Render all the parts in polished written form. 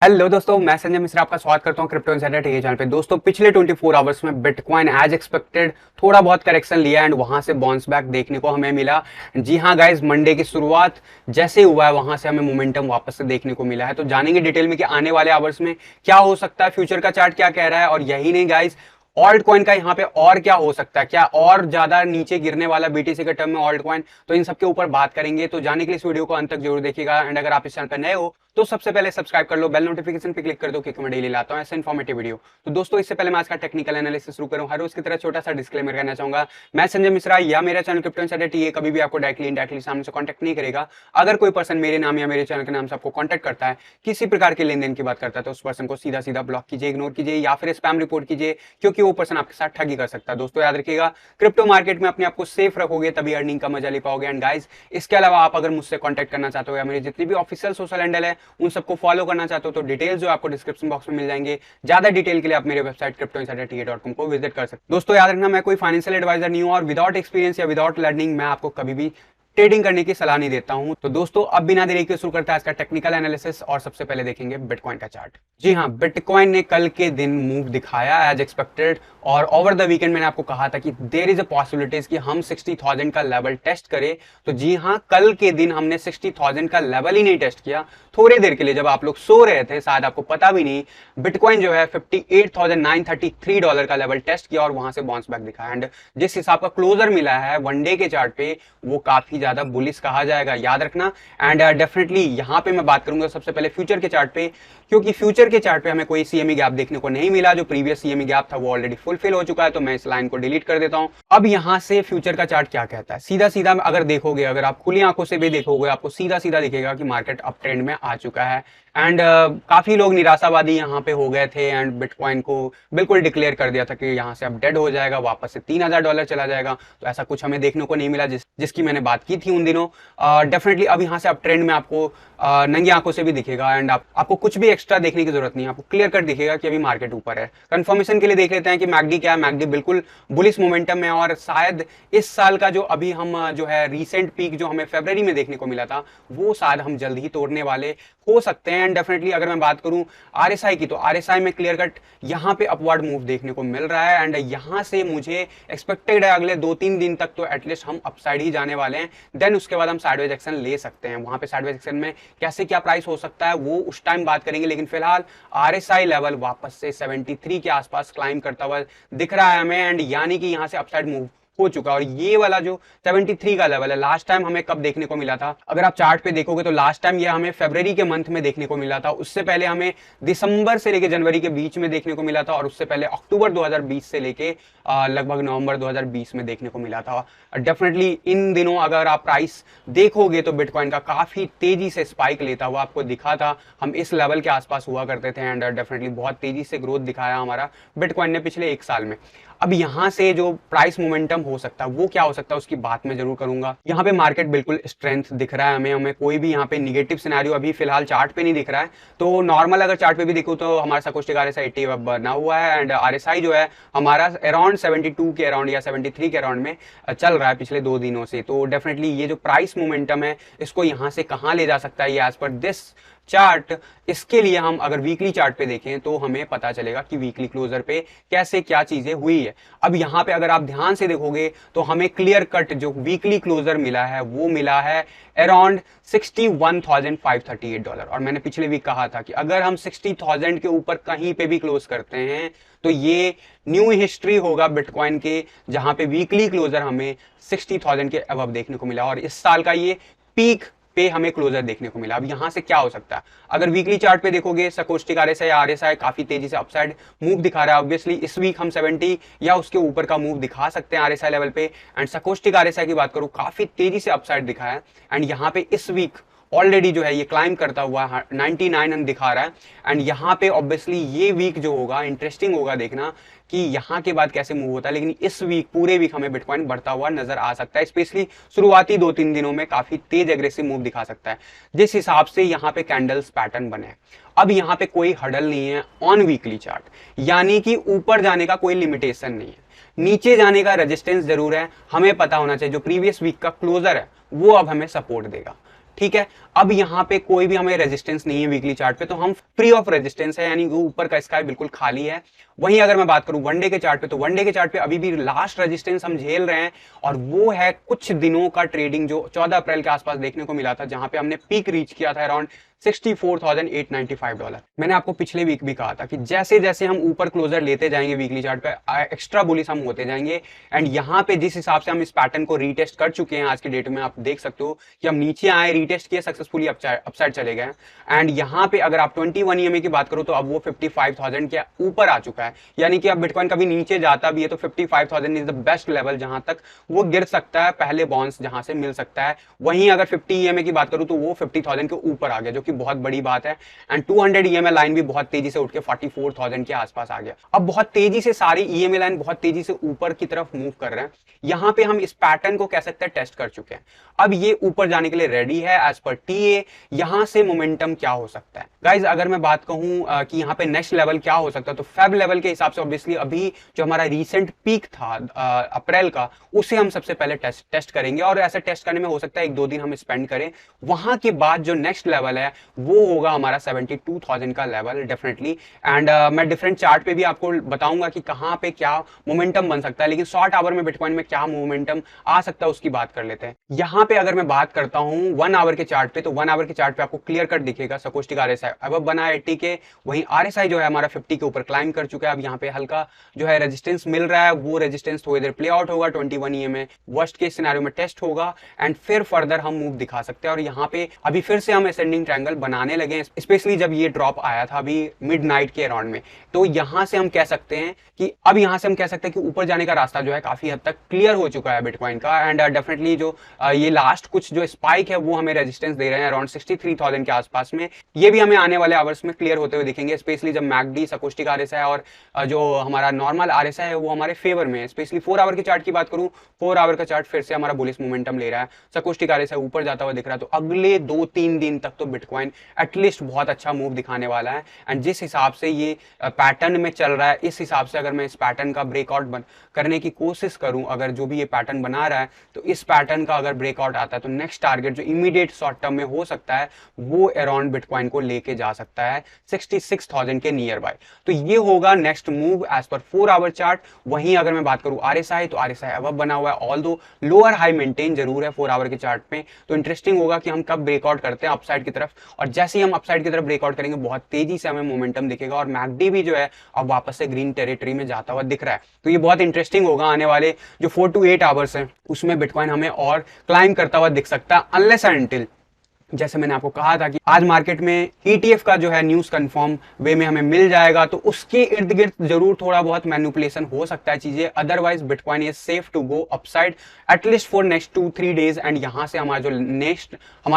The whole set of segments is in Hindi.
हेलो दोस्तों, मैं संजय मिश्रा आपका स्वागत करता हूं क्रिप्टो इनसाइडर टीवी चैनल पे। दोस्तों, पिछले 24 आवर्स में बिटकॉइन एज एक्सपेक्टेड थोड़ा बहुत करेक्शन लिया एंड वहां से बाउंस बैक देखने को हमें मिला। जी हां गाइस, मंडे की शुरुआट जैसे हुआ है वहां से हमें मोमेंटम वापस से देखने को मिला है। तो जानेंगे डिटेल में कि आने वाले आवर्स में क्या हो सकता है, फ्यूचर का चार्ट क्या कह रहा है। और यही नहीं गाइस, ऑल्ट कॉइन का यहाँ पे और क्या हो सकता है, क्या और ज्यादा नीचे गिरने वाला बीटीसी के टर्म में ऑल्ट कॉइन, तो इन सबके ऊपर बात करेंगे। तो जाने के लिए इस वीडियो को अंत तक जरूर देखिएगा एंड अगर आप इस चैनल पर नए हो तो सबसे पहले सब्सक्राइब कर लो, बेल नोटिफिकेशन पे क्लिक कर दो क्योंकि मैं डेली लाता हूं ऐसे इन्फॉर्मेटिव वीडियो। तो दोस्तों, इससे पहले मैं आज का टेक्निकल एनालिसिस शुरू करूं, हर रोज की तरह छोटा सा डिस्क्लेमर करना चाहूंगा। मैं संजय मिश्रा या मेरा चैनल क्रिप्टो इनसाइडर टीवी कभी भी आपको डायरेक्टली इनडायरेक्टली सामने से कॉन्टैक्ट नहीं करेगा। अगर कोई पर्सन मेरे नाम या मेरे चैनल के नाम से आपको कॉन्टैक्ट करता है, किसी प्रकार के लेन देन की बात करता है, तो उस पर्सन को सीधा सीधा ब्लॉक कीजिए, इग्नोर कीजिए या फिर स्पैम रिपोर्ट कीजिए, क्योंकि वो पर्सन आपके साथ ठगी कर सकता है। दोस्तों याद रखिएगा, क्रिप्टो मार्केट में अपने आप को सेफ रखोगे तभी अर्निंग का मजा ले पाओगे। एंड गाइस, इसके अलावा आप अगर मुझसे कॉन्टैक्ट करना चाहते हो या मेरे जितनी भी ऑफिशियल सोशल हैंडल है उन सबको फॉलो करना चाहते हो तो डिटेल्स जो आपको डिस्क्रिप्शन बॉक्स में मिल जाएंगे। ज्यादा डिटेल के लिए आप मेरे वेबसाइट cryptoinsiderta.com को विजिट कर सकते हो। दोस्तों याद रखना, मैं कोई फाइनेंशियल एडवाइजर नहीं हूं और विदाउट एक्सपीरियंस या विदाउट लर्निंग मैं आपको कभी भी ट्रेडिंग करने की सलाह नहीं देता हूं। तो दोस्तों, अब बिना देरी के शुरू करता है इसका टेक्निकल एनालिसिस और सबसे पहले देखेंगे बिटकॉइन का चार्ट। जी हां, बिटकॉइन ने कल के दिन मूव दिखाया एज एक्सपेक्टेड और ओवर द वीकेंड मैंने आपको कहा था कि देयर इज अ पॉसिबिलिटीज कि हम 60,000 का लेवल टेस्ट करें। तो जी हां, कल के दिन हमने 60,000 का लेवल ही नहीं टेस्ट किया। थोड़ी देर के लिए जब आप लोग सो रहे थे, शायद आपको पता भी नहीं, बिटकॉइन जो है $58,933 का लेवल टेस्ट किया और वहां से बाउंस बैक दिखा। एंड जिस हिसाब का क्लोजर मिला है वनडे के चार्ट पे, वो काफी ज्यादा बुलिश कहा जाएगा, याद रखना। एंड डेफिनेटली यहां पे मैं बात करूंगा सबसे पहले फ्यूचर के चार्ट पे, क्योंकि फ्यूचर के चार्ट पे हमें कोई सीएमई गैप देखने को नहीं मिला। जो प्रीवियस सीएमई गैप था वो ऑलरेडी फुलफिल हो चुका है, तो मैं इस लाइन को डिलीट कर देता हूं। अब यहां से फ्यूचर का चार्ट क्या कहता है, सीधा सीधा अगर देखोगे, अगर आप खुली आंखों से भी देखोगे, आपको सीधा सीधा दिखेगा कि मार्केट अप ट्रेंड में आ चुका है। एंड काफी लोग निराशावादी यहाँ पे हो गए थे एंड बिटकॉइन को बिल्कुल डिक्लेयर कर दिया था कि यहाँ से अब डेड हो जाएगा, वापस से $3,000 चला जाएगा। तो ऐसा कुछ हमें देखने को नहीं मिला जिसकी मैंने बात की थी उन दिनों। डेफिनेटली अब यहाँ से अप ट्रेंड में आपको नंगी आंखों से भी दिखेगा एंड आपको कुछ भी एक्स्ट्रा देखने की जरूरत नहीं है, आपको क्लियर कट दिखेगा कि अभी मार्केट ऊपर है। कंफर्मेशन के लिए देख लेते हैं कि मैकडी क्या है। मैकडी बिल्कुल बुलिश मोमेंटम में और शायद इस साल का जो अभी हम जो है रीसेंट पीक जो हमें फरवरी में देखने को मिला था, वो शायद हम जल्द ही तोड़ने वाले हो सकते हैं। एंड डेफिनेटली अगर मैं बात करूं आरएसआई की, तो आरएसआई में क्लियर कट यहां पे अपवर्ड मूव देखने को मिल रहा है एंड यहां से मुझे एक्सपेक्टेड है अगले 2-3 दिन तक तो एटलीस्ट हम अपसाइड ही जाने वाले हैं। देन उसके बाद हम साइडवेज एक्शन ले सकते हैं। वहां पे साइडवेज एक्शन में कैसे क्या प्राइस हो सकता है वो उस टाइम बात करेंगे, लेकिन फिलहाल आरएसआई लेवल वापस से 73 के आसपास क्लाइम करता हुआ दिख रहा है हमें एंड यानी कि यहां से अपसाइड मूव हो चुका। और ये वाला जो 73 का लेवल है, लास्ट टाइम हमें कब देखने को मिला था, अगर आप चार्ट पे देखोगे तो लास्ट टाइम ये हमें फरवरी के मंथ में देखने को मिला था। उससे पहले हमें दिसंबर से लेके जनवरी के बीच में देखने को मिला था और उससे पहले अक्टूबर 2020 से लेके लगभग नवंबर 2020 में देखने को मिला था। डेफिनेटली इन दिनों अगर आप प्राइस देखोगे तो बिटकॉइन का काफी तेजी से स्पाइक लेता हुआ आपको दिखा था। हम इस लेवल के आसपास हुआ करते थे एंड डेफिनेटली बहुत तेजी से ग्रोथ दिखाया हमारा बिटकॉइन ने पिछले 1 साल में। अब यहां से जो प्राइस मोमेंटम हो सकता है वो क्या हो सकता है उसकी बात मैं जरूर करूंगा। यहाँ पे मार्केट बिल्कुल स्ट्रेंथ दिख रहा है हमें कोई भी यहाँ पे निगेटिव सिनेरियो अभी फिलहाल चार्ट पे नहीं दिख रहा है। तो नॉर्मल अगर चार्ट पे भी देखो तो हमारा सकोस्टिक आरएसआई 80 बना हुआ है एंड आरएसआई जो है हमारा अराउंड 72 के अराउंड या 73 के अराउंड में चल रहा है पिछले 2 दिनों से। तो डेफिनेटली ये जो प्राइस मोमेंटम है इसको यहाँ से कहाँ ले जा सकता है ये एज पर दिस चार्ट, इसके लिए हम अगर वीकली चार्ट पे देखें तो हमें पता चलेगा कि वीकली क्लोजर पे कैसे क्या चीजें हुई है। अब यहाँ पे अगर आप ध्यान से देखोगे तो हमें क्लियर कट जो वीकली क्लोजर मिला है वो मिला है अराउंड $61,538। और मैंने पिछले वीक कहा था कि अगर हम 60,000 के ऊपर कहीं पे भी क्लोज करते हैं तो ये न्यू हिस्ट्री होगा बिटकॉइन के, जहां पे वीकली क्लोजर हमें 60,000 के अबव देखने को मिला और इस साल का ये पीक पे हमें क्लोजर देखने को मिला। अब यहां से क्या हो सकता है, अगर वीकली चार्ट पे देखोगे सकोस्टिक आरएसआई काफी तेजी से अपसाइड मूव दिखा रहा है। ऑब्वियसली इस वीक हम 70 या उसके ऊपर का मूव दिखा सकते हैं आरएसआई लेवल पे। एंड सकोस्टिक आरएसआई की बात करूं काफी तेजी से अपसाइड दिखा है एंड यहाँ पे इस वीक ऑलरेडी जो है ये क्लाइम करता हुआ 99 दिखा रहा है। एंड यहाँ पे ऑब्वियसली ये वीक जो होगा इंटरेस्टिंग होगा देखना कि यहाँ के बाद कैसे मूव होता है। लेकिन इस वीक पूरे वीक हमें बिटकॉइन बढ़ता हुआ नजर आ सकता है, स्पेशली शुरुआती 2-3 दिनों में काफी तेज एग्रेसिव मूव दिखा सकता है जिस हिसाब से यहाँ पे कैंडल्स पैटर्न बने। अब यहाँ पे कोई हडल नहीं है ऑन वीकली चार्ट, यानी कि ऊपर जाने का कोई लिमिटेशन नहीं है, नीचे जाने का रेजिस्टेंस जरूर है। हमें पता होना चाहिए जो प्रीवियस वीक का क्लोजर है वो अब हमें सपोर्ट देगा। ठीक है। अब यहाँ पे कोई भी हमें रेजिस्टेंस नहीं है वीकली चार्ट पे, तो हम फ्री ऑफ रेजिस्टेंस है, यानी ऊपर का स्काई बिल्कुल खाली है। वहीं अगर मैं बात करूं वनडे के चार्ट पे, तो वनडे के चार्ट पे अभी भी लास्ट रेजिस्टेंस हम झेल रहे हैं, और वो है कुछ दिनों का ट्रेडिंग जो 14 अप्रैल के आसपास देखने को मिला था, जहां पे हमने पीक रीच किया था अराउंड $64,895। मैंने आपको पिछले वीक भी कहा था कि जैसे जैसे हम ऊपर क्लोजर लेते जाएंगे वीकली चार्ट पे, एक्स्ट्रा बुलिश हम होते जाएंगे। एंड यहाँ पे जिस हिसाब से हम इस पैटर्न को रीटेस्ट कर चुके हैं आज के डेट में, आप देख सकते हो कि हम नीचे आए, रीटेस्ट किए, सक्सेसफुली अपसाइड चले गए। एंड यहाँ पे अगर आप 21 EMA की बात करो तो अब वो 55,000 के ऊपर आ चुका है, यानी कि अब बिटकॉइन कभी नीचे जाता भी है तो 55,000 इज द बेस्ट लेवल जहां तक वो गिर सकता है, पहले बाउंस जहां से मिल सकता है। वहीं अगर 50 EMA की बात करूं तो वो 50,000 के ऊपर आ गया, जो कि बहुत बड़ी बात है। एंड 200 EMA लाइन भी बहुत तेजी से उठ के 44,000 के आसपास आ गया। अब बहुत तेजी से सारी EMA लाइन बहुत तेजी से ऊपर की तरफ मूव कर रहे हैं। यहां पे हम इस पैटर्न को कह सकते हैं टेस्ट कर चुके हैं, अब ये ऊपर जाने के लिए रेडी है एज पर TA। यहां से मोमेंटम क्या हो सकता है गाइज, अगर मैं बात कहूं कि यहाँ पे नेक्स्ट लेवल क्या हो सकता है, तो फेब लेवल के हिसाब से ऑब्वियसली अभी जो हमारा रीसेंट पीक था अप्रैल का, उसे हम सबसे पहले टेस्ट करेंगे, और ऐसा टेस्ट करने में हो सकता है 1-2 दिन हम स्पेंड करें। वहां के बाद जो नेक्स्ट लेवल है वो होगा हमारा 72,000 का लेवल डेफिनेटली। एंड मैं डिफरेंट चार्ट पे भी आपको बताऊंगा कि कहां पे क्या मोमेंटम बन सकता है, लेकिन शॉर्ट आवर में बिटकॉइन में क्या मोमेंटम आ सकता है उसकी बात कर लेते हैं। यहाँ पे अगर मैं बात करता हूँ 1 आवर के चार्ट पे, तो 1 आवर के चार्ट पे आपको क्लियर कट दिखेगा सकोस्टिक RSI अब बना है 80 के, वहीं RSI जो है हमारा 50 के ऊपर क्लाइम कर चुका है। अब यहाँ पे हल्का जो है रेजिस्टेंस मिल रहा है, वो रेजिस्टेंस थोड़ी देर प्ले आउट होगा 21 EMA, वर्स्ट केस सिनेरियो में टेस्ट होगा, एंड फिर फर्दर हम मूव दिखा सकते हैं। और यहाँ पे अभी फिर से हम असेंडिंग ट्रायंगल बनाने लगे हैं, स्पेशली जब ये ड्रॉप आया था अभी मिडनाइट के अराउंड में, तो यहाँ से हम कह सकते हैं कि अब यहाँ से हम कह सकते हैं कि ऊपर जाने का रास्ता जो है काफी हद तक क्लियर हो चुका है बिटकॉइन का। एंड डेफिनेटली जो ये लास्ट कुछ जो स्पाइक है वो हमें रेजिस्टेंस दे रहे हैं अराउंड 63,000 के आसपास में, ये भी हमें आने वाले आवर्स में क्लियर होते हुए दिखेंगे, स्पेशली जब मैकडी सकोस्टिक RSI और जो हमारा नॉर्मल RSI है वो हमारे फेवर में है। स्पेशली 4 आवर की चार्ट की बात करूं, 4 आवर का चार्ट फिर से हमारा बुलिश मोमेंटम ले रहा है, सकोस्टिक RSI ऊपर जाता हुआ दिख रहा है, तो अगले 2-3 दिन तक तो बिटकॉइन एटलीस्ट बहुत अच्छा मूव दिखाने वाला है। एंड जिस हिसाब से ये पैटर्न में चल रहा है, इस हिसाब से अगर मैं इस पैटर्न का ब्रेकआउट करने की कोशिश करूं, अगर जो भी ये पैटर्न बना रहा है, तो इस पैटर्न का अगर ब्रेकआउट आता है तो नेक्स्ट टारगेट जो इमीडिएट शॉर्ट टर्म में हो सकता है वो अराउंड बिटकॉइन को लेके जा सकता है 66,000 के नियर बाय। तो ये होगा next move as per 4 our chart. वहीं अगर मैं बात करूं RSI, तो RSI अब बना हुआ है, ऑल्दो लोअर हाई मेंटेन जरूर है 4 आवर के चार्ट पे। तो इंटरेस्टिंग होगा कि हम कब ब्रेकआउट करते हैं अपसाइड की तरफ, और जैसे ही हम अपसाइड की तरफ ब्रेकआउट करेंगे बहुत तेजी से हमें मोमेंटम दिखेगा, और मैकडी भी जो है अब वापस से ग्रीन टेरिटरी में जाता हुआ दिख रहा है। तो ये बहुत इंटरेस्टिंग होगा, आने वाले जो 4 to 8 आवर्स हैं उसमें बिटकॉइन हमें और क्लाइम करता हुआ दिख सकता है, अनलेस एंड अनटिल जैसे मैंने आपको कहा था कि आज मार्केट में ETF का जो है न्यूज कंफर्म वे में हमें मिल जाएगा, तो उसके इर्द गिर्द जरूर थोड़ा बहुत मैनिपुलेशन हो सकता है चीजें, otherwise bitcoin is safe to go upside at least for next 2-3 days. And यहां से हमारा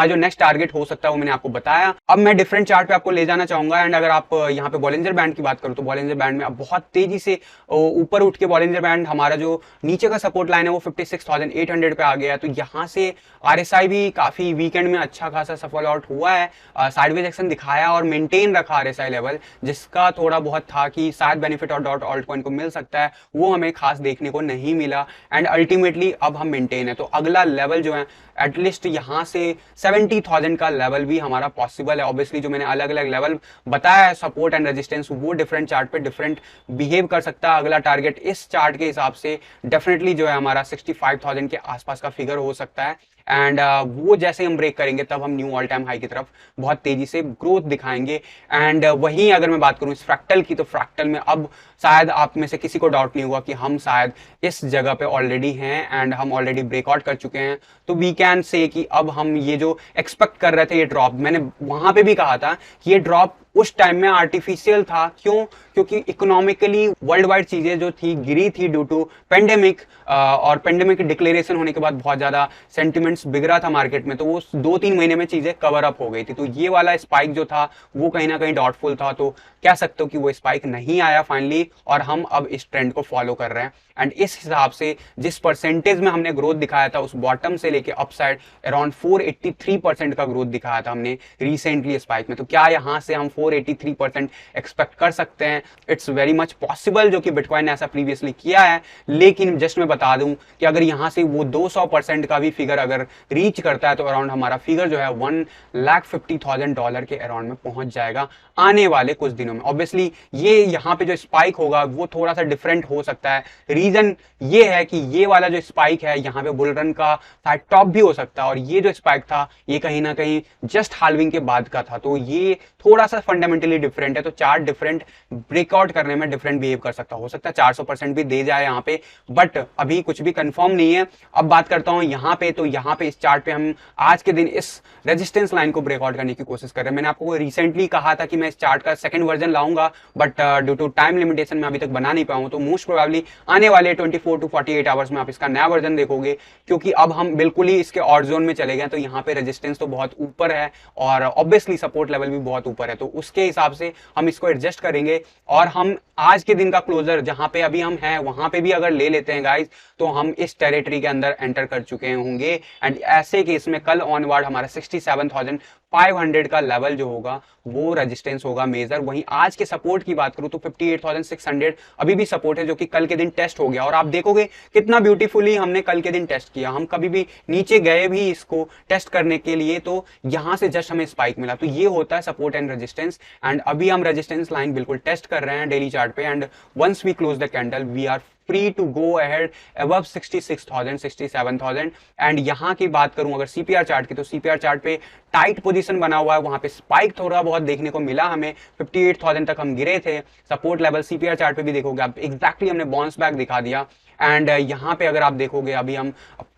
जो नेक्स्ट टारगेट हो सकता है वो मैंने आपको बताया। अब मैं डिफरेंट चार्ट पे आपको ले जाना चाहूंगा, एंड अगर आप यहाँ पे बॉलिंजर बैंड की बात करूँ तो बॉलिंजर बैंड में अब बहुत तेजी से ऊपर उठ के बॉलिंजर बैंड हमारा जो नीचे का सपोर्ट लाइन है वो 56,800 पे आ गया। तो यहाँ से RSI भी काफी वीकेंड में अच्छा खासा सफल आउट हुआ है, साइडवेज एक्शन दिखाया और मेंटेन रखा RSI लेवल, जिसका थोड़ा बहुत था कि शायद बेनिफिट और डॉट ऑल्ट कॉइन को मिल सकता है, वो हमें खास देखने को नहीं मिला। एंड अल्टीमेटली अब हम मेंटेन है, तो अगला लेवल जो है एटलीस्ट यहां से 70,000 का लेवल भी हमारा पॉसिबल है। ऑब्वियसली जो मैंने अलग अलग लेवल बताया है सपोर्ट एंड रेजिस्टेंस, वो डिफरेंट चार्ट पे डिफरेंट बिहेव कर सकता है। अगला टारगेट इस चार्ट के हिसाब से डेफिनेटली जो है हमारा 65,000 के आसपास का फिगर हो सकता है। एंड वो जैसे हम ब्रेक करेंगे तब हम न्यू ऑल टाइम हाई की तरफ बहुत तेजी से ग्रोथ दिखाएंगे। एंड वहीं अगर मैं बात करूं इस फ्रैक्टल की, तो फ्रैक्टल में अब शायद आप में से किसी को डाउट नहीं हुआ कि हम शायद इस जगह पे ऑलरेडी हैं एंड हम ऑलरेडी ब्रेकआउट कर चुके हैं। तो वी कैन से कि अब हम ये जो एक्सपेक्ट कर रहे थे ये ड्रॉप, मैंने वहां पे भी कहा था कि ये ड्रॉप उस टाइम में आर्टिफिशियल था। क्यों? क्योंकि इकोनॉमिकली वर्ल्ड वाइड चीजें जो थी गिरी थी ड्यू टू पेंडेमिक, और पेंडेमिक डिक्लेरेशन होने के बाद बहुत ज्यादा सेंटिमेंट्स बिगड़ा था मार्केट में, तो वो 2-3 महीने में चीजें कवर अप हो गई थी। तो ये वाला स्पाइक जो था वो कहीं ना कहीं डाउटफुल था, तो कह सकते हो कि वो स्पाइक नहीं आया फाइनली, और हम अब इस ट्रेंड को फॉलो कर रहे हैं। एंड इस हिसाब से जिस परसेंटेज में हमने ग्रोथ दिखाया था उस बॉटम से लेके अपसाइड अराउंड 483% का ग्रोथ दिखाया था हमने रिसेंटली स्पाइक में, तो क्या यहां से हम 84-83% एक्सपेक्ट कर सकते हैं। इट्स वेरी मच पॉसिबल जो कि बिटकॉइन ने ऐसा प्रीवियसली किया है, लेकिन जस्ट मैं बता दूं कि अगर यहाँ से वो 200% का भी फिगर अगर रीच करता है तो अराउंड हमारा फिगर जो है $1,50,000 के अराउंड में पहुंच जाएगा आने वाले कुछ दिनों में। ऑब्वियसली ये यहाँ पे जो स्पाइक होगा वो थोड़ा सा डिफरेंट हो सकता है। रीजन ये है कि ये वाला जो स्पाइक है यहाँ पे बुल रन का शायद टॉप भी हो सकता है, और ये जो स्पाइक था ये कहीं ना कहीं जस्ट हाल्विंग के बाद का था, तो ये थोड़ा सा फंडामेंटली डिफरेंट है। तो चार्ट डिफरेंट ब्रेकआउट करने में डिफरेंट बिहेव कर सकता हो सकता है 400% भी दे जाए यहाँ पे, बट अभी कुछ भी कंफर्म नहीं है। अब बात करता हूँ यहाँ पे, तो यहाँ पे इस चार्ट पे हम आज के दिन इस रेजिस्टेंस लाइन को ब्रेकआउट करने की कोशिश कर रहे हैं। मैंने आपको रिसेंटली कहा था कि मैं इस चार्ट का सेकंड वर्जन लाऊंगा, but due to time limitation में अभी तक बना नहीं पाऊँ, तो मोस्ट प्रोबेबली आने वाले 24 to 48 आवर्स में आप इसका नया वर्जन देखोगे, क्योंकि अब हम बिल्कुल ही इसके ऑड जोन में चले गए। तो यहाँ पे रेजिस्टेंस तो बहुत ऊपर है और ऑब्वियसली सपोर्ट लेवल भी बहुत ऊपर है, तो उसके हिसाब से हम इसको एडजस्ट करेंगे और हम आज के दिन का क्लोजर जहां पे अभी हम हैं वहां पे भी अगर ले लेते हैं गाइस, तो हम इस टेरिटरी के अंदर एंटर कर चुके होंगे। एंड ऐसे केस में कल ऑनवर्ड हमारा 67,500 का लेवल जो होगा वो रेजिस्टेंस होगा मेजर। वहीं आज के सपोर्ट की बात करूं तो 58,600 अभी भी सपोर्ट है, जो कि कल के दिन टेस्ट हो गया। और आप देखोगे कितना ब्यूटीफुली हमने कल के दिन टेस्ट किया, हम कभी भी नीचे गए भी इसको टेस्ट करने के लिए, तो यहां से जस्ट हमें स्पाइक मिला। तो ये होता है सपोर्ट एंड रेजिस्टेंस, एंड अभी हम रेजिस्टेंस लाइन बिल्कुल टेस्ट कर रहे हैं डेली चार्ट पे। And once we close the candle we are free to go ahead above 66,000 67,000। And यहाँ की बात करूं अगर सीपीआर चार्ट की, तो सीपीआर चार्ट पे टाइट पोजीशन बना हुआ है, वहां पे स्पाइक थोड़ा बहुत देखने को मिला हमें, 58,000 तक हम गिरे थे। सपोर्ट लेवल सीपीआर चार्ट पे भी देखोगे आप, एग्जैक्टली हमने बाउंस बैक दिखा दिया। एंड यहाँ पे अगर आप देखोगे अभी हम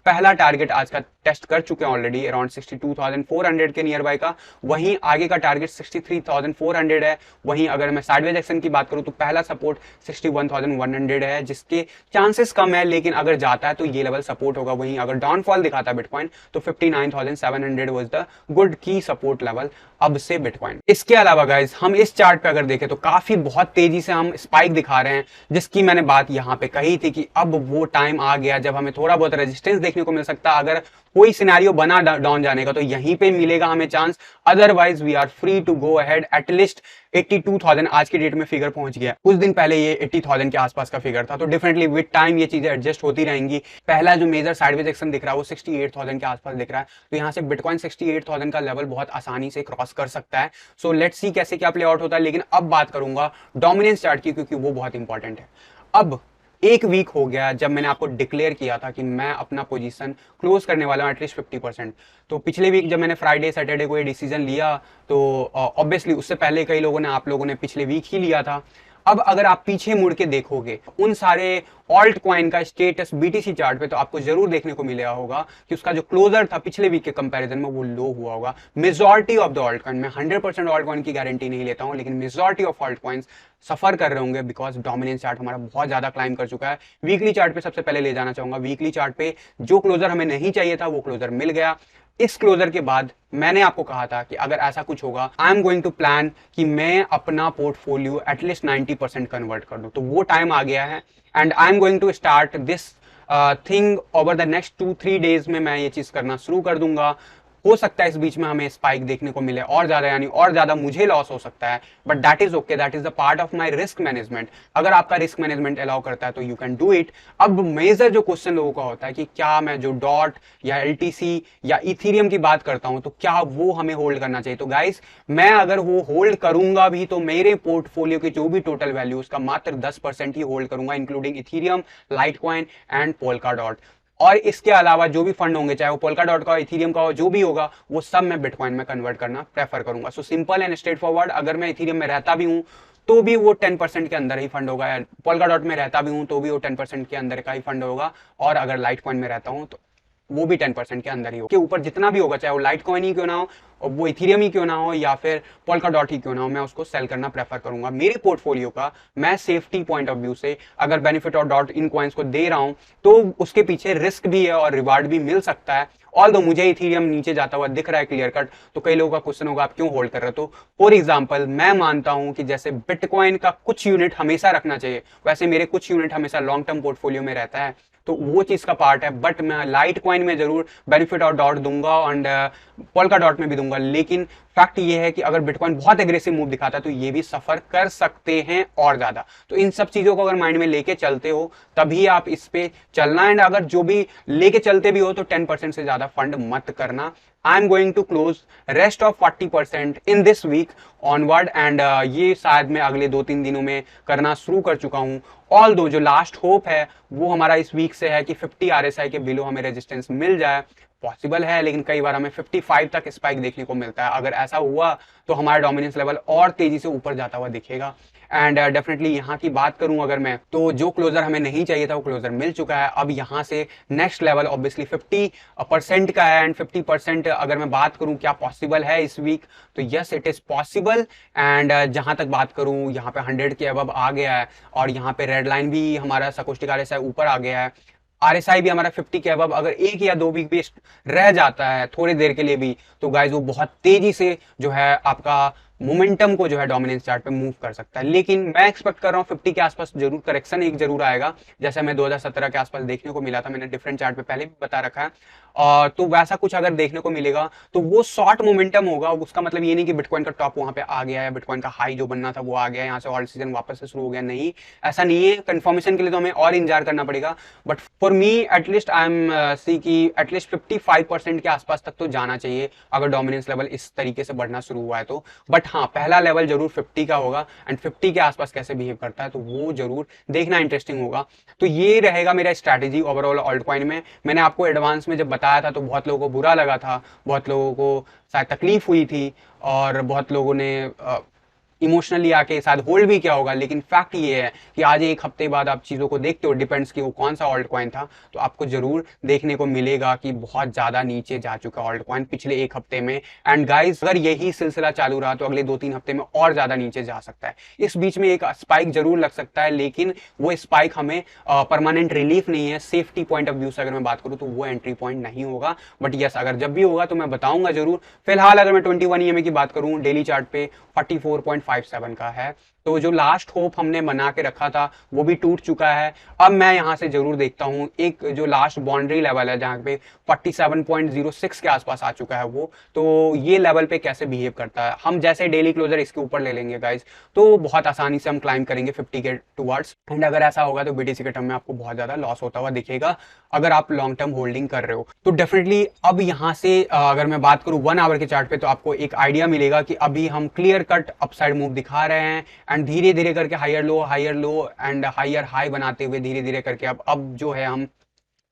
पहला टारगेट आज का टेस्ट कर चुके हैं ऑलरेडी अराउंड 62,400 के नियर बाय का, वहीं आगे का टारगेट 63,400 है। वहीं अगर मैं साइडवेज एक्शन की बात करूं तो पहला सपोर्ट 61,100 है, जिसके चांसेस कम है, लेकिन अगर जाता है तो ये लेवल सपोर्ट होगा। वहीं अगर डाउनफॉल दिखाता है बिटकॉइन तो 59,700 वाज द गुड की सपोर्ट लेवल अब से बिटकॉइन। इसके अलावा गाइज हम इस चार्ट पे अगर देखें तो काफी बहुत तेजी से हम स्पाइक दिखा रहे हैं, जिसकी मैंने बात यहाँ पे कही थी कि अब वो टाइम आ गया जब हमें थोड़ा बहुत रेजिस्टेंस देखने को मिल सकता है। अगर कोई सिनेरियो बना डाउन जाने का तो यहीं पे मिलेगा हमें chance, otherwise we are free to go ahead. At least 82,000 आज की डेट में फिगर पहुंच गया, कुछ दिन पहले ये 80,000 के आसपास का फिगर था। तो डेफिनेटली विद टाइम ये चीजें एडजस्ट होती रहेंगी। पहला जो मेजर साइडवेज एक्शन दिख रहा है वो 68,000 के आसपास दिख रहा है, तो यहाँ से बिटकॉइन 68,000 का लेवल बहुत आसानी से क्रॉस कर सकता है। सो लेट्स सी कैसे क्या प्ले आउट होता है। लेकिन अब बात करूंगा डोमिनेंस चार्ट की, क्योंकि वो बहुत इंपॉर्टेंट है। अब एक वीक हो गया जब मैंने आपको डिक्लेयर किया था कि मैं अपना पोजीशन क्लोज करने वाला हूं एटलीस्ट 50%। तो पिछले वीक जब मैंने फ्राइडे सैटरडे को ये डिसीजन लिया, तो ऑब्वियसली उससे पहले कई लोगों ने, आप लोगों ने पिछले वीक ही लिया था। अब अगर आप पीछे मुड़ के देखोगे उन सारे ऑल्ट कॉइन का स्टेटस बीटीसी चार्ट पे, तो आपको जरूर देखने को मिला होगा कि उसका जो क्लोजर था पिछले वीक के कंपैरिजन में वो लो हुआ होगा। Majority of the alt coin, मैं 100% ऑल्ट कॉइन की गारंटी नहीं लेता हूं, लेकिन मेजॉरिटी ऑफ ऑल्ट कॉइन्स सफर कर रहे होंगे बिकॉज डोमिनेंस चार्ट हमारा बहुत ज्यादा क्लाइम कर चुका है। वीकली चार्ट पे सबसे पहले ले जाना चाहूंगा, वीकली चार्ट पे जो क्लोजर हमें नहीं चाहिए था वो क्लोजर मिल गया। इस क्लोजर के बाद मैंने आपको कहा था कि अगर ऐसा कुछ होगा I am going to plan कि मैं अपना पोर्टफोलियो एटलीस्ट 90% कन्वर्ट कर दूं। तो वो टाइम आ गया है and I am going to start this thing over the next 2-3 days में मैं ये चीज करना शुरू कर दूंगा। हो सकता है इस बीच में हमें स्पाइक देखने को मिले और ज्यादा, यानी और ज्यादा मुझे लॉस हो सकता है, but that is okay, that is the part of my risk management. अगर आपका रिस्क मैनेजमेंट अलाउ करता है तो यू कैन डू इट। अब मेजर जो क्वेश्चन लोगों का होता है कि क्या मैं जो डॉट या एलटीसी या इथेरियम की बात करता हूं तो क्या वो हमें होल्ड करना चाहिए। तो गाइस मैं अगर वो होल्ड करूंगा भी तो मेरे पोर्टफोलियो की जो भी टोटल वैल्यू उसका मात्र 10% ही होल्ड करूंगा, including Ethereum, Litecoin and polka dot. और इसके अलावा जो भी फंड होंगे, चाहे वो पोल्का डॉट का, इथेरियम का हो, जो भी होगा वो सब मैं बिटकॉइन में कन्वर्ट करना प्रेफर करूंगा। So simple and straight forward, अगर मैं इथेरियम में रहता भी हूं तो भी वो 10% के अंदर ही फंड होगा, पोल्का डॉट में रहता भी हूं तो भी वो 10% के अंदर का ही फंड होगा, और अगर लाइटकॉइन में रहता हूं तो वो भी 10% के अंदर ही हो। के ऊपर जितना भी होगा, चाहे वो लाइटकॉइन ही क्यों ना हो, वो इथेरियम ही क्यों ना हो, या फिर पोल्का डॉट ही क्यों ना हो, मैं उसको सेल करना प्रेफर करूंगा। मेरे पोर्टफोलियो का मैं सेफ्टी पॉइंट ऑफ व्यू से अगर बेनिफिट और डॉट इन कॉइन्स को दे रहा हूं तो उसके पीछे रिस्क भी है और रिवार्ड भी मिल सकता है। ऑल्दो मुझे इथेरियम नीचे जाता हुआ दिख रहा है क्लियर कट, तो कई लोगों का क्वेश्चन होगा आप क्यों होल्ड कर रहे हो। तो फॉर एग्जांपल मैं मानता हूं कि जैसे बिटकॉइन का कुछ यूनिट हमेशा रखना चाहिए, वैसे मेरे कुछ यूनिट हमेशा लॉन्ग टर्म पोर्टफोलियो में रहता है। तो वो चीज का पार्ट है। बट मैं लाइट कॉइन में जरूर बेनिफिट और डॉट दूंगा एंड पोल्का डॉट में भी दूंगा, लेकिन फैक्ट ये है कि अगर बिटकॉइन बहुत एग्रेसिव मूव दिखाता है तो ये भी सफर कर सकते हैं और ज्यादा। तो इन सब चीजों को अगर माइंड में लेके चलते हो तभी आप इस पे चलना, एंड अगर जो भी लेके चलते भी हो तो 10% से ज्यादा फंड मत करना। I am going to close rest of 40% in this week onward, and ये शायद मैं अगले 2-3 दिनों में करना शुरू कर चुका हूं। ऑल दो जो लास्ट होप है वो हमारा इस वीक से है कि 50 RSI के बिलो हमें रेजिस्टेंस मिल जाए। पॉसिबल है, लेकिन कई बार हमें 55 तक स्पाइक देखने को मिलता है। अगर ऐसा हुआ तो हमारा डोमिनेंस लेवल और तेजी से ऊपर जाता हुआ दिखेगा। एंड डेफिनेटली यहाँ की बात करूं अगर मैं, तो जो क्लोजर हमें नहीं चाहिए था वो क्लोजर मिल चुका है। अब यहाँ से नेक्स्ट लेवल ऑब्वियसली 50% का है, एंड 50% अगर मैं बात करूं क्या पॉसिबल है इस वीक, तो yes it is possible. And जहां तक बात करूं यहाँ पे 100 के अबव आ गया है, और यहाँ पे रेड लाइन भी हमारा सकोस्टिक RSI ऊपर आ गया है। RSI भी हमारा 50 के अबव अगर 1 या 2 वीक भी रह जाता है थोड़ी देर के लिए भी, तो गाइज वो बहुत तेजी से जो है आपका मोमेंटम को जो है डोमिनेंस चार्ट पे मूव कर सकता है। लेकिन मैं एक्सपेक्ट कर रहा हूँ 50 के आसपास जरूर करेक्शन एक जरूर आएगा, जैसे हमें 2017 के आसपास देखने को मिला था। मैंने डिफरेंट चार्ट पे पहले भी बता रखा है। तो वैसा कुछ अगर देखने को मिलेगा तो वो शॉर्ट मोमेंटम होगा। उसका मतलब ये नहीं कि बिटकॉइन का टॉप वहां पे आ गया है, बिटकॉइन का हाई जो बनना था वो आ गया है, यहाँ से ऑल्ट सीजन वापस से शुरू हो गया, नहीं ऐसा नहीं है। कंफर्मेशन के लिए तो हमें और इंतजार करना पड़ेगा। But for me at least I am see की एटलीस्ट 55% के आसपास तक तो जाना चाहिए अगर डोमिनेंस लेवल इस तरीके से बढ़ना शुरू हुआ है तो। बट हाँ, पहला लेवल जरूर 50 का होगा, एंड 50 के आसपास कैसे बिहेव करता है तो वो जरूर देखना इंटरेस्टिंग होगा। तो ये रहेगा मेरा स्ट्रैटेजी ओवरऑल ऑल्ट कॉइन में। मैंने आपको एडवांस में जब बताया था तो बहुत लोगों को बुरा लगा था, बहुत लोगों को शायद तकलीफ हुई थी, और बहुत लोगों ने इमोशनली आके शायद होल्ड भी किया होगा। लेकिन फैक्ट ये है कि आज एक हफ्ते बाद आप चीज़ों को देखते हो, डिपेंड्स कि वो कौन सा ऑल्ट कॉइन था, तो आपको जरूर देखने को मिलेगा कि बहुत ज़्यादा नीचे जा चुका है ऑल्ट कॉइन पिछले एक हफ्ते में। एंड गाइस अगर यही सिलसिला चालू रहा तो अगले 2-3 हफ्ते में और ज़्यादा नीचे जा सकता है। इस बीच में एक स्पाइक जरूर लग सकता है, लेकिन वो स्पाइक हमें परमानेंट रिलीफ नहीं है। सेफ्टी पॉइंट ऑफ व्यू से अगर मैं बात करूँ तो वो एंट्री पॉइंट नहीं होगा। बट यस, अगर जब भी होगा तो मैं बताऊंगा जरूर। फिलहाल अगर मैं 21 EMA की बात करूँ डेली चार्ट पे 44.57 का है, तो जो लास्ट होप हमने बना के रखा था वो भी टूट चुका है। अब मैं यहां से जरूर देखता हूं एक जो लास्ट बाउंड्री लेवल है जहां पे 47.06 के आसपास आ चुका है वो, तो ये लेवल पे कैसे बिहेव करता है। हम जैसे डेली क्लोजर इसके ऊपर ले लेंगे गाइस तो बहुत आसानी से हम क्लाइंब करेंगे 50 के टुवर्ड्स। एंड अगर ऐसा होगा तो BTC के टर्म में आपको बहुत ज्यादा लॉस होता हुआ दिखेगा अगर आप लॉन्ग टर्म होल्डिंग कर रहे हो। तो डेफिनेटली अब यहाँ से अगर मैं बात करूँ 1 आवर के चार्ट पे तो आपको एक आइडिया मिलेगा कि अभी हम क्लियर कट अपसाइड मूव दिखा रहे हैं, एंड धीरे धीरे करके higher low and higher high बनाते हुए धीरे धीरे करके अब जो है हम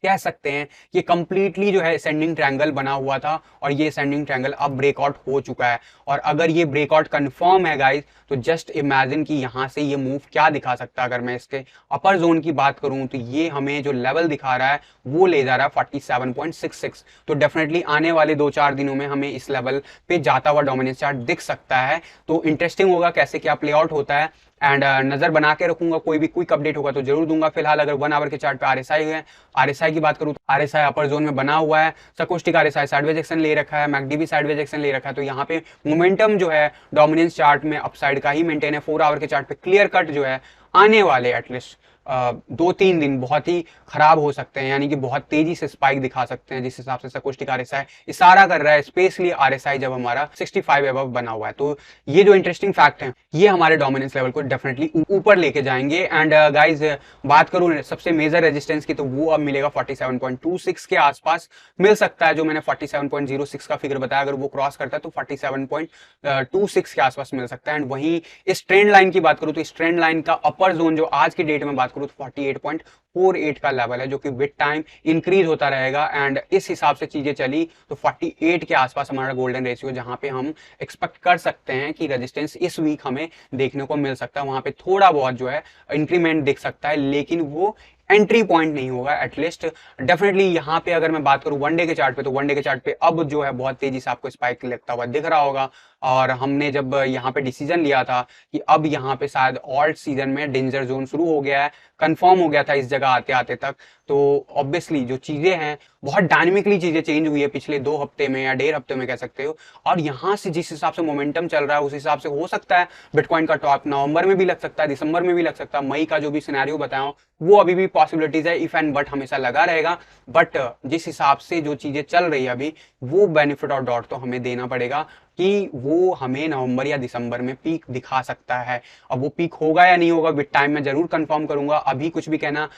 कह सकते हैं कि कंप्लीटली जो है असेंडिंग ट्रायंगल बना हुआ था, और ये असेंडिंग ट्रायंगल अब ब्रेकआउट हो चुका है। और अगर ये ब्रेकआउट कंफर्म है गाइस तो जस्ट इमेजिन कि यहां से ये मूव क्या दिखा सकता है। अगर मैं इसके अपर जोन की बात करूं तो ये हमें जो लेवल दिखा रहा है वो ले जा रहा है 47.66। तो डेफिनेटली आने वाले 2-4 दिनों में हमें इस लेवल पे जाता हुआ डोमिनेंस चार्ट दिख सकता है। तो इंटरेस्टिंग होगा कैसे क्या प्ले आउट होता है, एंड नजर बना के रखूंगा। कोई भी क्विक अपडेट होगा तो जरूर दूंगा। फिलहाल अगर 1 आवर के चार्ट पे RSI है, RSI की बात करूं तो RSI अपर जोन में बना हुआ है, सकोस्टिक RSI साइडवेज एक्शन ले रखा है, मैकडी भी साइडवेज एक्शन ले रखा है। तो यहाँ पे मोमेंटम जो है डोमिनेंस चार्ट में अपसाइड का ही मेंटेन है। 4 आवर के चार्ट पे क्लियर कट जो है आने वाले एटलीस्ट 2-3 दिन बहुत ही खराब हो सकते हैं, यानी कि बहुत तेजी से स्पाइक दिखा सकते हैं, जिस हिसाब से सकोस्टिक RSI इशारा कर रहा है, स्पेशली RSI जब हमारा 65 अबव बना हुआ है। तो ये जो इंटरेस्टिंग फैक्ट है ये हमारे डोमिनेंस लेवल को डेफिनेटली ऊपर लेके जाएंगे। एंड गाइज बात करूं सबसे मेजर रेजिस्टेंस की तो वो अब मिलेगा 47.26 के आसपास मिल सकता है। जो मैंने 47.06 का फिगर बताया, अगर वो क्रॉस करता है तो 47.26 के आसपास मिल सकता है। एंड वहीं इस ट्रेंड लाइन की बात करूं तो इस ट्रेंड लाइन का अपर जोन जो आज की डेट में बात करूं तो 48.48 का लेवल है, जो कि विद टाइम इंक्रीज होता रहेगा। एंड इस हिसाब से चीजें चली तो 48 के आसपास हमारा गोल्डन रेशियो, जहां पे हम एक्सपेक्ट कर सकते हैं कि रेजिस्टेंस इस वीक हमें देखने को मिल सकता है। वहां पे थोड़ा बहुत जो है इंक्रीमेंट दिख सकता है, लेकिन वो एंट्री पॉइंट नहीं होगा एटलीस्ट। डेफिनेटली यहाँ पे अगर मैं बात करूं वन डे के चार्ट पे तो वन डे के चार्ट पे अब जो है बहुत तेजी से आपको स्पाइक लगता हुआ दिख रहा होगा। और हमने जब यहाँ पे डिसीजन लिया था कि अब यहाँ पे शायद ऑल्ट सीजन में डेंजर जोन शुरू हो गया है, कंफर्म हो गया था इस जगह आते आते तक, तो ऑब्वियसली जो चीजें हैं बहुत डायनेमिकली चीजें चेंज हुई है पिछले 2 हफ्ते में या 1.5 हफ्ते में कह सकते हो। और यहाँ से जिस हिसाब से मोमेंटम चल रहा है उस हिसाब से हो सकता है बिटकॉइन का टॉप नवंबर में भी लग सकता है, दिसंबर में भी लग सकता है। मई का जो भी सिनेरियो बताया वो अभी भी पॉसिबिलिटीज है, इफ एंड बट हमेशा लगा रहेगा, बट जिस हिसाब से जो चीजें चल रही है अभी, वो बेनिफिट ऑफ डाउट तो हमें देना पड़ेगा कि वो हमें नवंबर या दिसंबर में पीक दिखा सकता है। अब वो पीक होगा या नहीं होगा विद टाइम मैं जरूर कंफर्म करूंगा, अभी कुछ भी कहना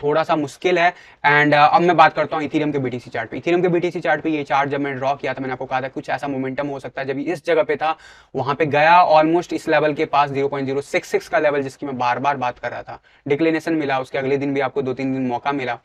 थोड़ा सा मुश्किल है। एंड अब मैं बात करता हूँ इथेरियम के बीटीसी चार्ट पे। इथेरियम के बीटीसी चार्ट पे ये चार्ट जब मैंने ड्रॉ किया था, मैंने आपको कहा था कुछ ऐसा मोमेंटम हो सकता है, जब इस जगह पे था वहां पे गया ऑलमोस्ट इस लेवल के पास 0.066 का लेवल, जिसकी मैं बार बार बात कर रहा था, डिक्लिनेशन मिला, उसके अगले दिन भी आपको 2-3 दिन मौका मिला।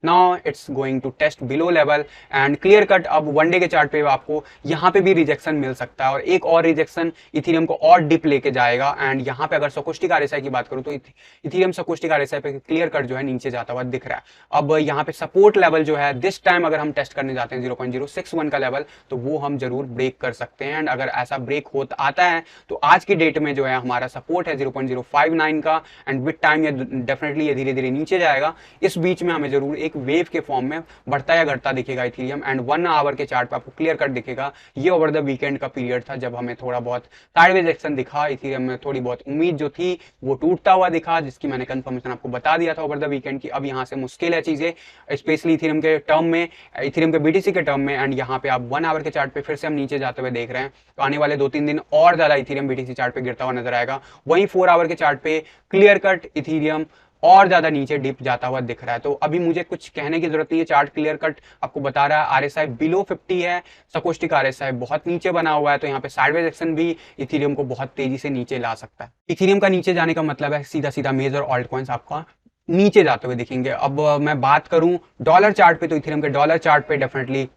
Now it's going to test below level and clear cut. अब वनडे के चार्ट पे आपको यहाँ पे भी रिजेक्शन मिल सकता है, और एक और रिजेक्शन इथेरियम को और डिप लेके जाएगा। एंड यहाँ पे अगर सकोस्टिक आरएसआई की बात करूँ तो इथेरियम सकोस्टिक आरएसआई पे क्लियर कट जो है नीचे जाता हुआ दिख रहा है। अब यहाँ पे सपोर्ट लेवल जो है दिस टाइम अगर हम टेस्ट करने जाते हैं 0.061 का लेवल, तो वो हम जरूर ब्रेक कर सकते हैं। एंड अगर ऐसा ब्रेक होता आता है तो आज की डेट में जो है हमारा सपोर्ट है 0.059 का, एंड विद टाइम ये डेफिनेटली ये धीरे धीरे नीचे जाएगा। इस बीच में हमें जरूर एक वेव के फॉर्म में बढ़ता या घटता दिखेगा इथेरियम। एंड 1 आवर के चार्ट पे आपको क्लियर कट दिखेगा। ये ओवर द वीकेंड का पीरियड था जब हमें थोड़ा बहुत साइडवेज एक्शन दिखा, इथेरियम में थोड़ी बहुत उम्मीद जो थी वो टूटता हुआ दिखा, जिसकी मैंने कंफर्मेशन आपको बता दिया था ओवर द वीकेंड की। अब यहाँ से मुश्किल है चीजें, स्पेशली इथेरियम के टर्म में, इथेरियम के बीटीसी के टर्म में। एंड यहाँ पे आप 1 आवर के चार्ट पे फिर से हम नीचे जाते हुए देख रहे हैं, तो आने वाले 2-3 दिन और ज्यादा इथेरियम बीटीसी चार्ट पे गिरता हुआ नजर आएगा। वहीं 4 आवर के चार्ट पे क्लियर कट इथेरियम और ज्यादा नीचे डिप जाता हुआ दिख रहा है। तो अभी मुझे कुछ कहने की जरूरत नहीं है, चार्ट क्लियर कट आपको बता रहा है। आरएसआई बिलो 50 है, सकोस्टिक आरएसआई बहुत नीचे बना हुआ है, तो यहाँ पे साइडवेज एक्शन भी इथेरियम को बहुत तेजी से नीचे ला सकता है। इथेरियम का नीचे जाने का मतलब है सीधा सीधा मेजर ऑल्ट कॉइन्स आपका नीचे जाते हुए दिखेंगे। अब मैं बात करूं डॉलर चार्ट पे, तो इथेरियम के डॉलर चार्ट पे डेफिनेटली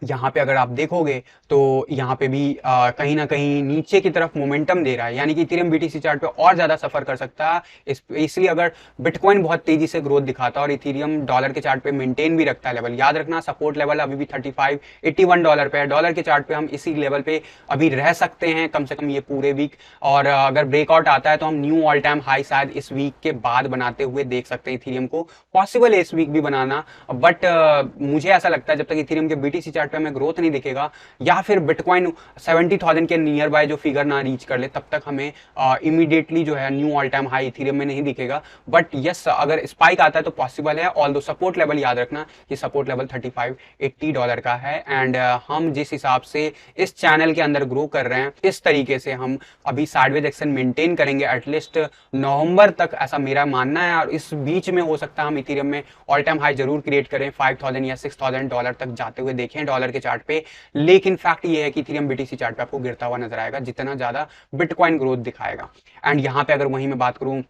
यहाँ पे अगर आप देखोगे तो यहाँ पे भी कहीं ना कहीं नीचे की तरफ मोमेंटम दे रहा है, यानी कि इथेरियम बीटीसी चार्ट पे और ज्यादा सफर कर सकता है। इसलिए अगर बिटकॉइन बहुत तेजी से ग्रोथ दिखाता है और इथेरियम डॉलर के चार्ट पे मेंटेन भी रखता है लेवल, याद रखना सपोर्ट लेवल अभी भी 35-81 डॉलर पे है। डॉलर के चार्ट पे हम इसी लेवल पे अभी रह सकते हैं कम से कम ये पूरे वीक, और अगर ब्रेकआउट आता है तो हम न्यू ऑल टाइम हाई शायद इस वीक के बाद बनाते हुए देख सकते हैं इथेरियम को। पॉसिबल है इस वीक भी बनाना, बट मुझे ऐसा लगता है जब तक इथेरियम के बीटीसी चार्ट पे हमें ग्रोथ नहीं दिखेगा या फिर बिटकॉइन 70,000 के नियर बाय जो फिगर ना रीच कर ले, तब तक हमें इमीडिएटली जो है knew all time high Ethereum में नहीं दिखेगा। बट यस अगर स्पाइक आता है तो पॉसिबल है, ऑल्दो सपोर्ट लेवल याद रखना कि सपोर्ट लेवल 35-80 डॉलर का है। एंड हम जिस हिसाब से इस चैनल के अंदर ग्रो कर रहे हैं, इस तरीके से हम अभी साइडवेज एक्शन मेंटेन करेंगे एटलीस्ट नवंबर तक, ऐसा मेरा मानना है। और इस बीच में हो सकता है हम इथेरियम में ऑल टाइम हाई जरूर क्रिएट करें, 5,000 या 6,000 डॉलर तक जाते हुए देखें डॉलर के चार्ट पे। लेकिन फैक्ट ये है कि इथेरियम बीटीसी चार्ट पे आपको गिरता हुआ नजर आएगा जितना ज्यादा बिटकॉइन ग्रोथ दिखाएगा। एंड यहाँ पे अगर वहीं मैं बात करूं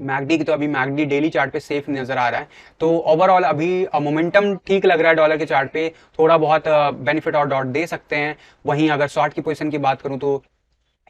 मैगडी की, तो अभी मैगडी डेली चार्ट पे सेफ नजर आ रहा है। तो ओवरऑल अभी मोमेंटम ठीक लग रहा है डॉलर के चार्ट पे, थोड़ा बहुत बेनिफिट और डॉट दे सकते हैं। वहीं अगर शॉर्ट की पोजीशन की बात करूं तो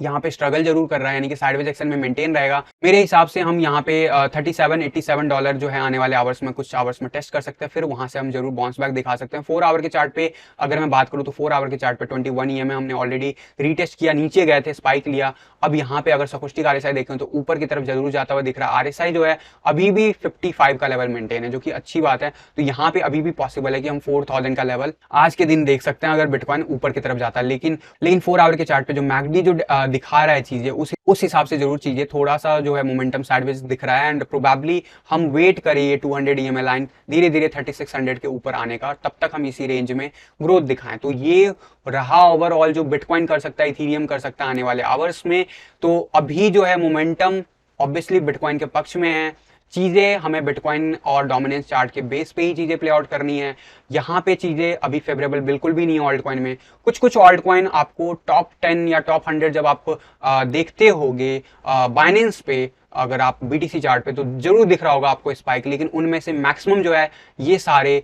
यहाँ पे स्ट्रगल जरूर कर रहा है, यानी कि साइडवेज एक्शन में मेंटेन रहेगा। मेरे हिसाब से हम यहाँ पे 37-87 डॉलर जो है आने वाले आवर्स में, कुछ आवर्स में टेस्ट कर सकते हैं, फिर वहां से हम जरूर बाउंस बैक दिखा सकते हैं। 4 आवर के चार्ट पे अगर मैं बात करूँ तो 4 आवर के चार्ट पे 21 EMA हमने ऑलरेडी रीटेस्ट किया, नीचे गए थे, स्पाइक लिया। अब यहाँ पे अगर सकोस्टिक आरएसआई देखें तो ऊपर की तरफ जरूर जाता हुआ दिख रहा है। आरएसआई जो है अभी भी 55 का लेवल मेंटेन है, जो कि अच्छी बात है। तो यहाँ पे अभी भी पॉसिबल है कि हम 4,000 का लेवल आज के दिन देख सकते हैं अगर बिटकॉइन ऊपर की तरफ जाता है। लेकिन 4 आवर के चार्ट पे जो मैगडी जो दिखा रहा है चीजें, उस हिसाब से जरूर चीजें थोड़ा सा जो है मोमेंटम साइडवेज दिख रहा है। एंड प्रोबेबली हम वेट करें ये 200 EMA लाइन धीरे धीरे 3600 के ऊपर आने का, तब तक हम इसी रेंज में ग्रोथ दिखाएं। तो ये रहा ओवरऑल जो बिटकॉइन कर सकता है, इथेरियम कर सकता है आने वाले आवर्स में। तो अभी जो है मोमेंटम ऑब्वियसली बिटकॉइन के पक्ष में है। चीजें हमें बिटकॉइन और डोमिनेंस चार्ट के बेस पे ही चीजें प्ले आउट करनी है। यहाँ पे चीजें अभी फेवरेबल बिल्कुल भी नहीं है ऑल्ट कॉइन में। कुछ ऑल्ट कॉइन आपको टॉप 10 या टॉप 100 जब आप देखते होगे बाइनेंस पे, अगर आप बीटीसी चार्ट पे, तो जरूर दिख रहा होगा आपको स्पाइक। लेकिन उनमें से मैक्सिमम जो है ये सारे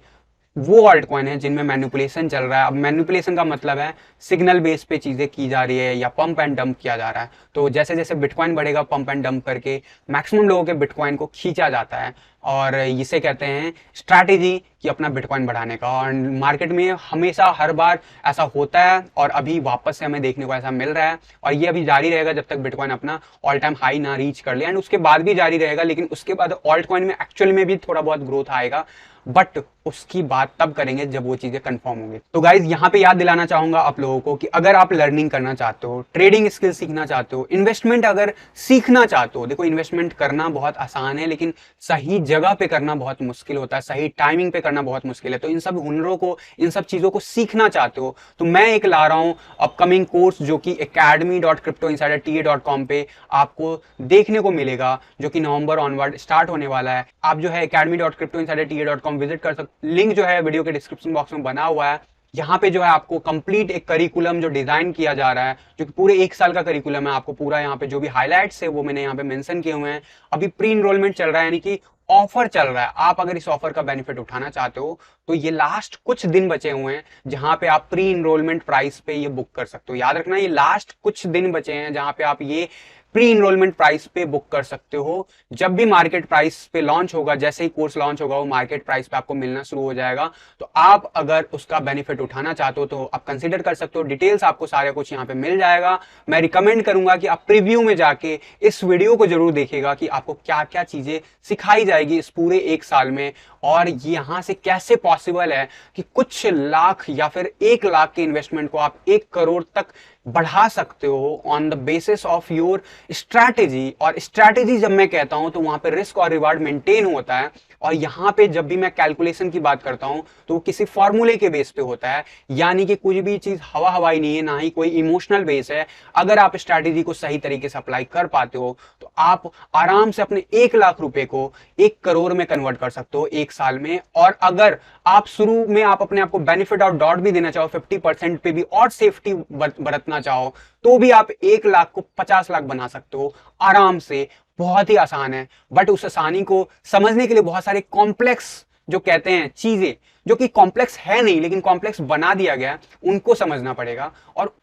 वो ऑल्ट कॉइन है जिनमें मैनिपुलेशन चल रहा है। अब मैनिपुलेशन का मतलब है सिग्नल बेस पे चीजें की जा रही है या पंप एंड डंप किया जा रहा है। तो जैसे जैसे बिटकॉइन बढ़ेगा पंप एंड डंप करके मैक्सिमम लोगों के बिटकॉइन को खींचा जाता है, और इसे कहते हैं स्ट्रैटेजी कि अपना बिटकॉइन बढ़ाने का। और मार्केट में हमेशा हर बार ऐसा होता है और अभी वापस से हमें देखने को ऐसा मिल रहा है, और ये अभी जारी रहेगा जब तक बिटकॉइन अपना ऑल टाइम हाई ना रीच कर ले, एंड उसके बाद भी जारी रहेगा। लेकिन उसके बाद ऑल्ट कॉइन में एक्चुअल में भी थोड़ा बहुत ग्रोथ आएगा, बट उसकी बात तब करेंगे जब वो चीजें कंफर्म होंगी। तो गाइज यहाँ पे याद दिलाना चाहूंगा आप लोगों को कि अगर आप लर्निंग करना चाहते हो, ट्रेडिंग स्किल सीखना चाहते हो, इन्वेस्टमेंट अगर सीखना चाहते हो, देखो इन्वेस्टमेंट करना बहुत आसान है लेकिन सही जगह पे करना बहुत मुश्किल होता है, सही टाइमिंग पे करना बहुत मुश्किल है। तो इन सब हुनरों को, इन सब चीजों को सीखना चाहते हो तो मैं एक ला रहा हूं अपकमिंग कोर्स जो कि academy.cryptoinsiderta.com पे आपको देखने को मिलेगा, जो कि नवंबर ऑनवर्ड स्टार्ट होने वाला है। आप जो है academy.cryptoinsiderta.com विजिट कर सकते, लिंक जो है वीडियो के डिस्क्रिप्शन बॉक्स में बना हुआ है। यहाँ पे जो है आपको कंप्लीट एक करिकुलम जो डिजाइन किया जा रहा है, जो कि पूरे 1 साल का करिकुलम है, आपको पूरा यहाँ पे जो भी हाईलाइट्स है वो मैंने यहाँ पे मेंशन किए हुए हैं। अभी प्री इनरोलमेंट चल रहा है, यानी कि ऑफर चल रहा है। आप अगर इस ऑफर का बेनिफिट उठाना चाहते हो तो ये लास्ट कुछ दिन बचे हुए हैं जहां पे आप प्री इनरोलमेंट प्राइस पे ये बुक कर सकते हो। याद रखना ये लास्ट कुछ दिन बचे हैं जहां पे आप ये प्री इनरोलमेंट प्राइस पे बुक कर सकते हो। जब भी मार्केट प्राइस पे लॉन्च होगा, जैसे ही कोर्स लॉन्च होगा, वो मार्केट प्राइस पे आपको मिलना शुरू हो जाएगा। तो आप अगर उसका बेनिफिट उठाना चाहते हो तो आप कंसीडर कर सकते हो। डिटेल्स आपको सारा कुछ यहाँ पे मिल जाएगा। मैं रिकमेंड करूंगा कि आप प्रीव्यू में जाके इस वीडियो को जरूर देखिएगा कि आपको क्या क्या चीजें सिखाई जाएगी इस पूरे 1 साल में, और यहां से कैसे पॉसिबल है कि कुछ लाख या फिर 1 लाख के इन्वेस्टमेंट को आप 1 करोड़ तक बढ़ा सकते हो on the basis of your strategy. और स्ट्रैटेजी जब मैं कहता हूं तो वहां पे रिस्क और रिवार्ड मेंटेन होता है, और यहां पे जब भी मैं कैलकुलेशन की बात करता हूं तो वो किसी फॉर्मूले के बेस पे होता है, यानी कि कुछ भी चीज हवा हवाई नहीं है, ना ही कोई इमोशनल बेस है। अगर आप स्ट्रैटेजी को सही तरीके से अप्लाई कर पाते हो तो आप आराम से अपने 1 लाख रुपए को 1 करोड़ में कन्वर्ट कर सकते हो 1 साल में। और अगर आप शुरू में आप अपने आप को बेनिफिट और डॉट भी देना चाहो, 50% पे भी और सेफ्टी बरतना चाहो, तो भी आप 1 लाख को 50 लाख बना सकते हो आराम से। बहुत ही आसान है, बट उस आसानी को समझने के लिए बहुत सारे कॉम्प्लेक्स जो कहते हैं चीजें, जो कि कॉम्प्लेक्स है नहीं लेकिन कॉम्प्लेक्स बना दिया गया है, उनको समझना पड़ेगा। और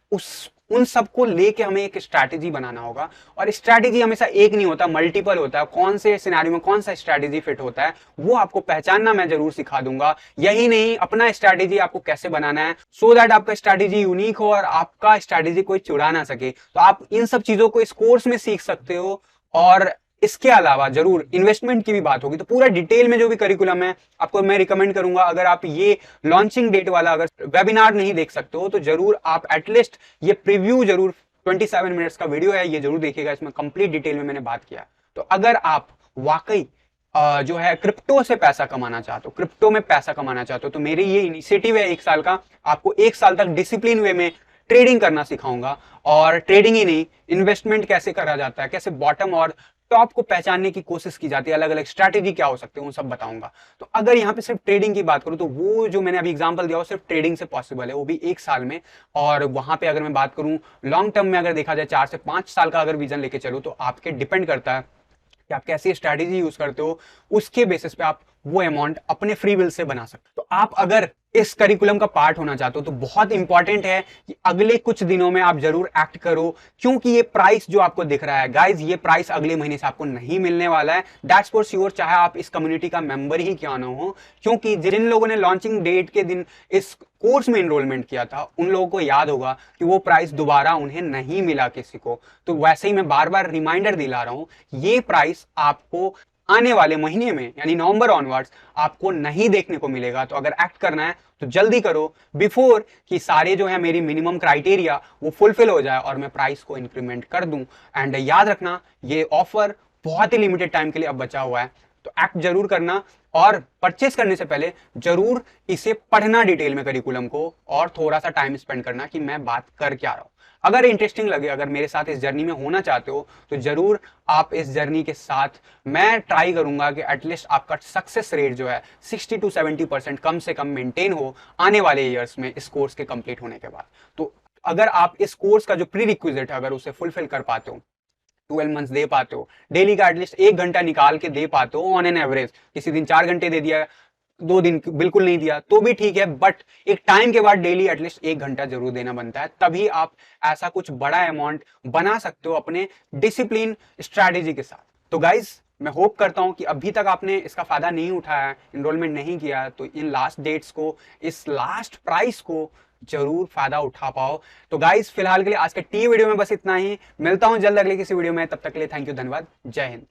उन सबको लेके हमें एक स्ट्रैटेजी बनाना होगा। और स्ट्रैटेजी हमेशा एक नहीं होता, मल्टीपल होता है। कौन से सिनेरियो में कौन सा स्ट्रैटेजी फिट होता है वो आपको पहचानना मैं जरूर सिखा दूंगा। यही नहीं, अपना स्ट्रैटेजी आपको कैसे बनाना है सो दैट आपका स्ट्रैटेजी यूनिक हो और आपका स्ट्रैटेजी कोई चुरा ना सके। तो आप इन सब चीजों को इस कोर्स में सीख सकते हो। और इसके अलावा जरूर इन्वेस्टमेंट की भी बात होगी, तो पूरा डिटेल में जो भी करिकुलम है आपको मैं रिकमेंड करूंगा। अगर आप ये लॉन्चिंग डेट वाला अगर वेबिनार नहीं देख सकते हो तो जरूर आप एटलीस्ट ये प्रीव्यू जरूर 27 मिनट्स का वीडियो है, ये जरूर देखिएगा। इसमें कंप्लीट डिटेल में मैंने बात किया। तो अगर आप वाकई जो है क्रिप्टो से पैसा कमाना चाहते हो, क्रिप्टो में पैसा कमाना चाहते हो, तो मेरी ये इनिशिएटिव है 1 साल का। आपको 1 साल तक डिसिप्लिन वे में ट्रेडिंग करना सिखाऊंगा। और ट्रेडिंग ही नहीं, इन्वेस्टमेंट कैसे करा जाता है, कैसे बॉटम और टॉप को पहचानने की कोशिश की जाती है, अलग अलग स्ट्रैटेजी क्या हो सकते हैं, वो सब बताऊंगा। तो अगर यहाँ पे सिर्फ ट्रेडिंग की बात करूं तो वो जो मैंने अभी एग्जांपल दिया वो सिर्फ ट्रेडिंग से पॉसिबल है, वो भी 1 साल में। और वहां पे अगर मैं बात करूं लॉन्ग टर्म में, अगर देखा जाए 4 से 5 साल का अगर विजन लेके चलो, तो आपके डिपेंड करता है कि आप कैसी स्ट्रैटेजी यूज करते हो। उसके बेसिस पे आप वो अमाउंट अपने फ्री विल से बना सकते हो। तो आप अगर इस करिकुलम का पार्ट होना चाहते हो तो बहुत इंपॉर्टेंट है कि अगले कुछ दिनों में आप जरूर एक्ट करो, क्योंकि ये प्राइस जो आपको दिख रहा है गाइज, ये प्राइस अगले महीने से आपको नहीं मिलने वाला है। दैट्स फॉर श्योर, चाहे आप इस कम्युनिटी का मेंबर ही क्यों ना हो। क्योंकि जिन लोगों ने लॉन्चिंग डेट के दिन इस कोर्स में एनरोलमेंट किया था उन लोगों को याद होगा कि वो प्राइस दोबारा उन्हें नहीं मिला किसी को। तो वैसे ही मैं बार बार रिमाइंडर दिला रहा हूं, ये प्राइस आपको आने वाले महीने में यानी नवंबर ऑनवर्ड्स आपको नहीं देखने को मिलेगा। तो अगर एक्ट करना है तो जल्दी करो, बिफोर कि सारे जो है मेरी मिनिमम क्राइटेरिया वो फुलफिल हो जाए और मैं प्राइस को इंक्रीमेंट कर दूं। एंड याद रखना, ये ऑफर बहुत ही लिमिटेड टाइम के लिए अब बचा हुआ है, तो एक्ट जरूर करना। और परचेस करने से पहले जरूर इसे पढ़ना डिटेल में करिकुलम को, और थोड़ा सा टाइम स्पेंड करना कि मैं बात कर क्या रहा हूं। अगर इंटरेस्टिंग लगे, अगर मेरे साथ इस जर्नी में होना चाहते हो तो जरूर आप इस जर्नी के साथ, मैं ट्राई करूंगा कि एटलीस्ट आपका सक्सेस रेट जो है 60 to 70% कम से कम मेंटेन हो आने वाले ईयर्स में इस कोर्स के कंप्लीट होने के बाद। तो अगर आप इस कोर्स का जो प्री रिक्विजिट है अगर उसे फुलफिल कर पाते हो, 12 मंथ्स दे पाते हो, डेली का एटलीस्ट 1 घंटा निकाल के दे पाते हो ऑन एन एवरेज, किसी दिन 4 घंटे दे दिया, 2 दिन बिल्कुल नहीं दिया तो भी ठीक है, बट एक टाइम के बाद डेली एटलीस्ट 1 घंटा जरूर देना बनता है। तभी आप ऐसा कुछ बड़ा अमाउंट बना सकते हो अपने डिसिप्लिन स्ट्रैटेजी के साथ। तो गाइज मैं होप करता हूं कि अभी तक आपने इसका फायदा नहीं उठाया, इनरोलमेंट नहीं किया, तो इन लास्ट डेट्स को, इस लास्ट प्राइस को जरूर फायदा उठा पाओ। तो गाइस फिलहाल के लिए आज के टी वीडियो में बस इतना ही। मिलता हूं जल्द अगले किसी वीडियो में, तब तक के लिए थैंक यू, धन्यवाद, जय हिंद।